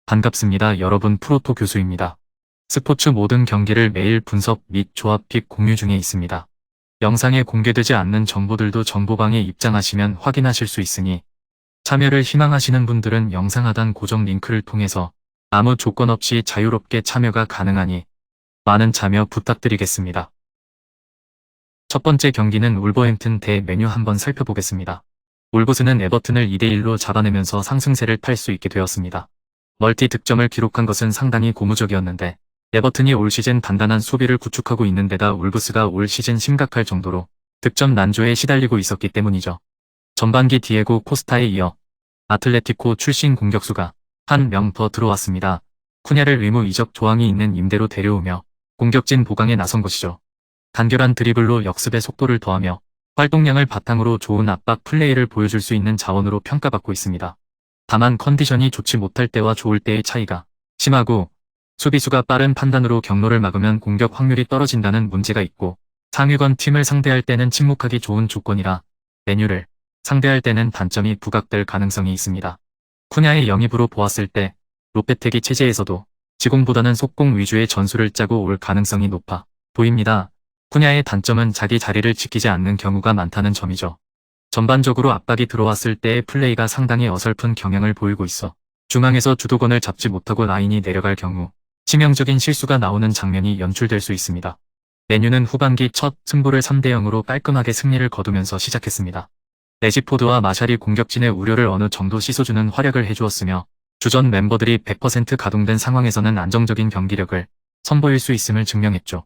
반갑습니다. 여러분, 프로토 교수입니다. 스포츠 모든 경기를 매일 분석 및 조합 픽 공유 중에 있습니다. 영상에 공개되지 않는 정보들도 정보방에 입장하시면 확인하실 수 있으니 참여를 희망하시는 분들은 영상 하단 고정 링크를 통해서 아무 조건 없이 자유롭게 참여가 가능하니 많은 참여 부탁드리겠습니다. 첫 번째 경기는 울버햄튼 대 맨유 한번 살펴보겠습니다. 울브스는 에버튼을 2대1로 잡아내면서 상승세를 탈 수 있게 되었습니다. 멀티 득점을 기록한 것은 상당히 고무적이었는데 에버튼이 올 시즌 단단한 수비를 구축하고 있는 데다 울브스가 올 시즌 심각할 정도로 득점 난조에 시달리고 있었기 때문이죠. 전반기 디에고 코스타에 이어 아틀레티코 출신 공격수가 한 명 더 들어왔습니다. 쿠냐를 의무 이적 조항이 있는 임대로 데려오며 공격진 보강에 나선 것이죠. 간결한 드리블로 역습의 속도를 더하며 활동량을 바탕으로 좋은 압박 플레이를 보여줄 수 있는 자원으로 평가받고 있습니다. 다만 컨디션이 좋지 못할 때와 좋을 때의 차이가 심하고 수비수가 빠른 판단으로 경로를 막으면 공격 확률이 떨어진다는 문제가 있고 상위권 팀을 상대할 때는 침묵하기 좋은 조건이라 맨유를 상대할 때는 단점이 부각될 가능성이 있습니다. 쿠냐의 영입으로 보았을 때 로페테기 체제에서도 지공보다는 속공 위주의 전술을 짜고 올 가능성이 높아 보입니다. 쿠냐의 단점은 자기 자리를 지키지 않는 경우가 많다는 점이죠. 전반적으로 압박이 들어왔을 때의 플레이가 상당히 어설픈 경향을 보이고 있어 중앙에서 주도권을 잡지 못하고 라인이 내려갈 경우 치명적인 실수가 나오는 장면이 연출될 수 있습니다. 맨유는 후반기 첫 승부를 3대0으로 깔끔하게 승리를 거두면서 시작했습니다. 레시포드와 마샬이 공격진의 우려를 어느 정도 씻어주는 활약을 해주었으며 주전 멤버들이 100% 가동된 상황에서는 안정적인 경기력을 선보일 수 있음을 증명했죠.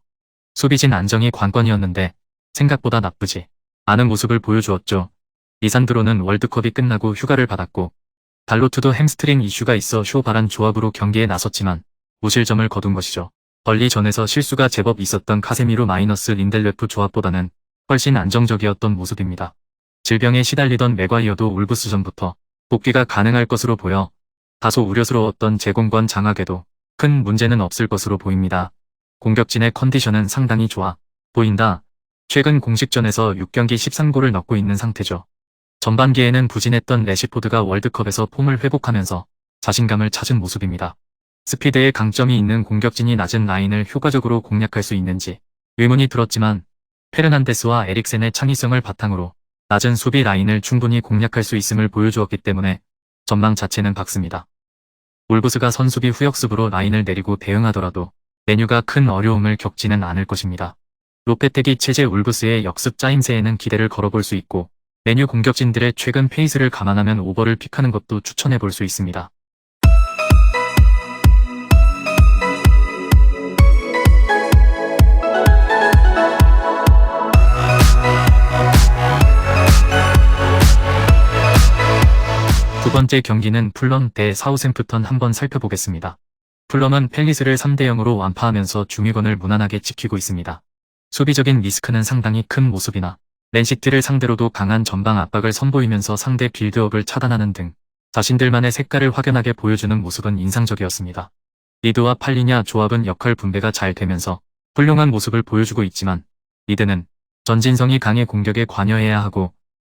수비진 안정이 관건이었는데 생각보다 나쁘지 않은 모습을 보여주었죠. 리산드로는 월드컵이 끝나고 휴가를 받았고 달로트도 햄스트링 이슈가 있어 쇼바란 조합으로 경기에 나섰지만 무실점을 거둔 것이죠. 벌리전에서 실수가 제법 있었던 카세미로 마이너스 린델레프 조합보다는 훨씬 안정적이었던 모습입니다. 질병에 시달리던 맥과이어도 울브스전부터 복귀가 가능할 것으로 보여 다소 우려스러웠던 제공권 장악에도 큰 문제는 없을 것으로 보입니다. 공격진의 컨디션은 상당히 좋아 보인다. 최근 공식전에서 6경기 13골을 넣고 있는 상태죠. 전반기에는 부진했던 레시포드가 월드컵에서 폼을 회복하면서 자신감을 찾은 모습입니다. 스피드에 강점이 있는 공격진이 낮은 라인을 효과적으로 공략할 수 있는지 의문이 들었지만 페르난데스와 에릭센의 창의성을 바탕으로 낮은 수비 라인을 충분히 공략할 수 있음을 보여주었기 때문에 전망 자체는 밝습니다. 울브스가 선수비 후역습으로 라인을 내리고 대응하더라도 맨유가 큰 어려움을 겪지는 않을 것입니다. 로페테기 체제 울브스의 역습 짜임새에는 기대를 걸어볼 수 있고 맨유 공격진들의 최근 페이스를 감안하면 오버를 픽하는 것도 추천해볼 수 있습니다. 두 번째 경기는 풀럼 대 사우샘프턴 한번 살펴보겠습니다. 풀럼은 팰리스를 3대0으로 완파하면서 중위권을 무난하게 지키고 있습니다. 수비적인 리스크는 상당히 큰 모습이나 맨시티를 상대로도 강한 전방 압박을 선보이면서 상대 빌드업을 차단하는 등 자신들만의 색깔을 확연하게 보여주는 모습은 인상적이었습니다. 리드와 팔리냐 조합은 역할 분배가 잘 되면서 훌륭한 모습을 보여주고 있지만 리드는 전진성이 강해 공격에 관여해야 하고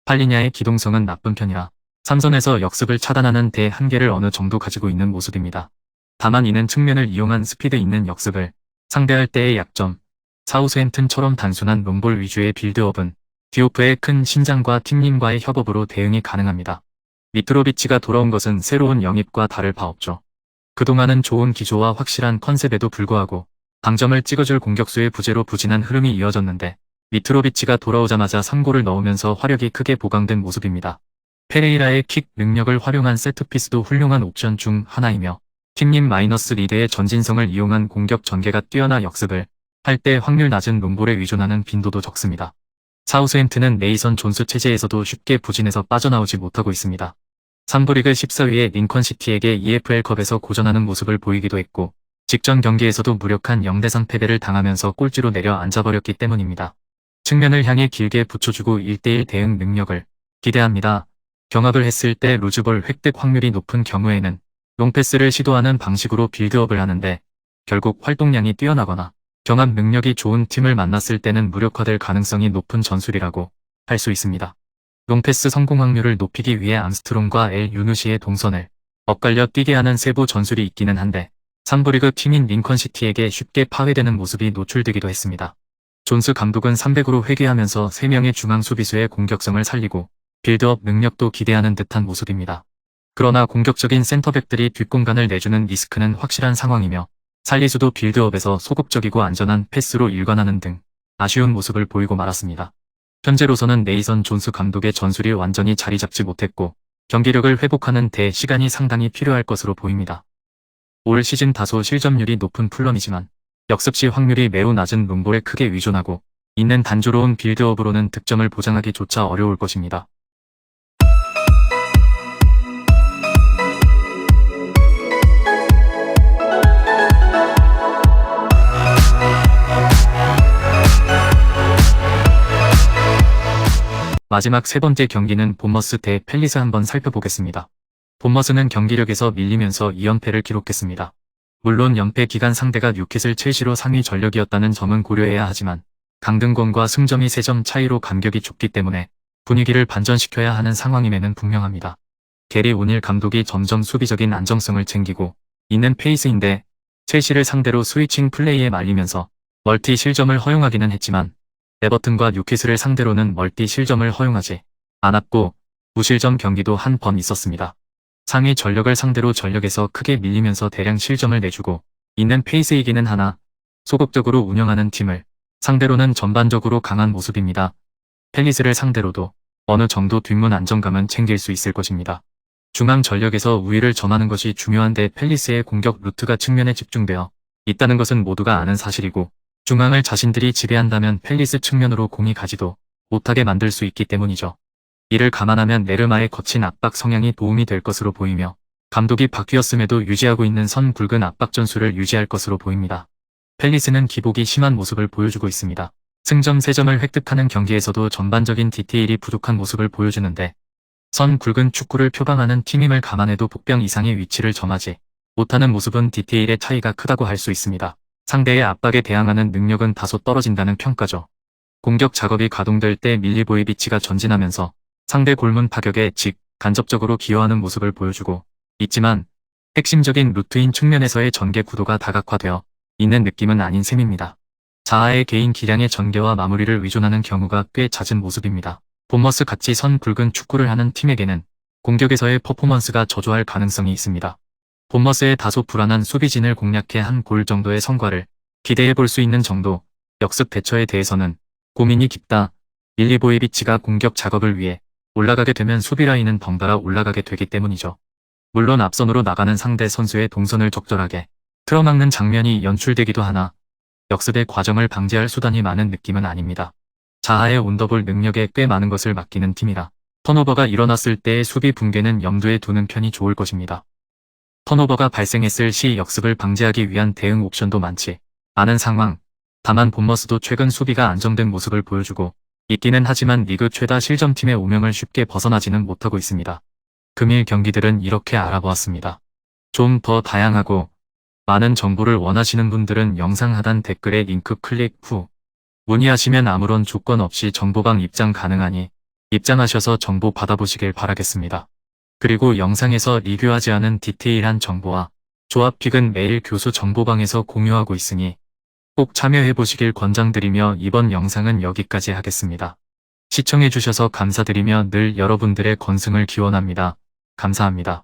팔리냐의 기동성은 나쁜 편이라 삼선에서 역습을 차단하는 데 한계를 어느 정도 가지고 있는 모습입니다. 다만 이는 측면을 이용한 스피드 있는 역습을 상대할 때의 약점, 사우스햄튼처럼 단순한 롱볼 위주의 빌드업은 디오프의 큰 신장과 팀님과의 협업으로 대응이 가능합니다. 미트로비치가 돌아온 것은 새로운 영입과 다를 바 없죠. 그동안은 좋은 기조와 확실한 컨셉에도 불구하고 강점을 찍어줄 공격수의 부재로 부진한 흐름이 이어졌는데 미트로비치가 돌아오자마자 3골을 넣으면서 화력이 크게 보강된 모습입니다. 페레이라의 킥 능력을 활용한 세트피스도 훌륭한 옵션 중 하나이며 팀님 마이너스 리드의 전진성을 이용한 공격 전개가 뛰어나 역습을 할 때 확률 낮은 롱볼에 의존하는 빈도도 적습니다. 사우스햄튼은 네이선 존스 체제에서도 쉽게 부진해서 빠져나오지 못하고 있습니다. 3부 리그 14위의 링컨시티에게 EFL컵에서 고전하는 모습을 보이기도 했고 직전 경기에서도 무력한 0대3 패배를 당하면서 꼴찌로 내려 앉아버렸기 때문입니다. 측면을 향해 길게 붙여주고 1대1 대응 능력을 기대합니다. 경합을 했을 때 루즈볼 획득 확률이 높은 경우에는 롱패스를 시도하는 방식으로 빌드업을 하는데 결국 활동량이 뛰어나거나 경합 능력이 좋은 팀을 만났을 때는 무력화될 가능성이 높은 전술이라고 할 수 있습니다. 롱패스 성공 확률을 높이기 위해 암스트롱과 엘 유누시의 동선을 엇갈려 뛰게 하는 세부 전술이 있기는 한데 3부 리그 팀인 링컨시티에게 쉽게 파괴되는 모습이 노출되기도 했습니다. 존스 감독은 300으로 회귀하면서 3명의 중앙 수비수의 공격성을 살리고 빌드업 능력도 기대하는 듯한 모습입니다. 그러나 공격적인 센터백들이 뒷공간을 내주는 리스크는 확실한 상황이며 살리수도 빌드업에서 소극적이고 안전한 패스로 일관하는 등 아쉬운 모습을 보이고 말았습니다. 현재로서는 네이선 존스 감독의 전술이 완전히 자리 잡지 못했고 경기력을 회복하는 데 시간이 상당히 필요할 것으로 보입니다. 올 시즌 다소 실점률이 높은 풀럼이지만 역습 시 확률이 매우 낮은 롱볼에 크게 의존하고 있는 단조로운 빌드업으로는 득점을 보장하기조차 어려울 것입니다. 마지막 세 번째 경기는 본머스 대 팰리스 한번 살펴보겠습니다. 본머스는 경기력에서 밀리면서 2연패를 기록했습니다. 물론 연패 기간 상대가 뉴캐슬 첼시로 상위 전력이었다는 점은 고려해야 하지만 강등권과 승점이 3점 차이로 간격이 좁기 때문에 분위기를 반전시켜야 하는 상황임에는 분명합니다. 게리 오닐 감독이 점점 수비적인 안정성을 챙기고 있는 페이스인데 첼시를 상대로 스위칭 플레이에 말리면서 멀티 실점을 허용하기는 했지만 에버튼과 뉴캐슬을 상대로는 멀티 실점을 허용하지 않았고 무실점 경기도 한 번 있었습니다. 상위 전력을 상대로 전력에서 크게 밀리면서 대량 실점을 내주고 있는 페이스이기는 하나 소극적으로 운영하는 팀을 상대로는 전반적으로 강한 모습입니다. 팰리스를 상대로도 어느 정도 뒷문 안정감은 챙길 수 있을 것입니다. 중앙 전력에서 우위를 점하는 것이 중요한데 팰리스의 공격 루트가 측면에 집중되어 있다는 것은 모두가 아는 사실이고 중앙을 자신들이 지배한다면 팰리스 측면으로 공이 가지도 못하게 만들 수 있기 때문이죠. 이를 감안하면 네르마의 거친 압박 성향이 도움이 될 것으로 보이며 감독이 바뀌었음에도 유지하고 있는 선 굵은 압박 전술을 유지할 것으로 보입니다. 팰리스는 기복이 심한 모습을 보여주고 있습니다. 승점 3점을 획득하는 경기에서도 전반적인 디테일이 부족한 모습을 보여주는데 선 굵은 축구를 표방하는 팀임을 감안해도 복병 이상의 위치를 점하지 못하는 모습은 디테일의 차이가 크다고 할 수 있습니다. 상대의 압박에 대항하는 능력은 다소 떨어진다는 평가죠. 공격 작업이 가동될 때 밀리보이비치가 전진하면서 상대 골문 파격에 간접적으로 기여하는 모습을 보여주고 있지만 핵심적인 루트인 측면에서의 전개 구도가 다각화되어 있는 느낌은 아닌 셈입니다. 자아의 개인 기량의 전개와 마무리를 의존하는 경우가 꽤 잦은 모습입니다. 본머스 같이 선 굵은 축구를 하는 팀에게는 공격에서의 퍼포먼스가 저조할 가능성이 있습니다. 본머스의 다소 불안한 수비진을 공략해 한 골 정도의 성과를 기대해 볼 수 있는 정도, 역습 대처에 대해서는 고민이 깊다. 밀리보이비치가 공격 작업을 위해 올라가게 되면 수비 라인은 덩달아 올라가게 되기 때문이죠. 물론 앞선으로 나가는 상대 선수의 동선을 적절하게 틀어막는 장면이 연출되기도 하나 역습의 과정을 방지할 수단이 많은 느낌은 아닙니다. 자아의 온더볼 능력에 꽤 많은 것을 맡기는 팀이라 턴오버가 일어났을 때의 수비 붕괴는 염두에 두는 편이 좋을 것입니다. 턴오버가 발생했을 시 역습을 방지하기 위한 대응 옵션도 많지 않은 상황. 다만 본머스도 최근 수비가 안정된 모습을 보여주고 있기는 하지만 리그 최다 실점팀의 오명을 쉽게 벗어나지는 못하고 있습니다. 금일 경기들은 이렇게 알아보았습니다. 좀 더 다양하고 많은 정보를 원하시는 분들은 영상 하단 댓글에 링크 클릭 후 문의하시면 아무런 조건 없이 정보방 입장 가능하니 입장하셔서 정보 받아보시길 바라겠습니다. 그리고 영상에서 리뷰하지 않은 디테일한 정보와 조합픽은 매일 교수 정보방에서 공유하고 있으니 꼭 참여해보시길 권장드리며 이번 영상은 여기까지 하겠습니다. 시청해주셔서 감사드리며 늘 여러분들의 건승을 기원합니다. 감사합니다.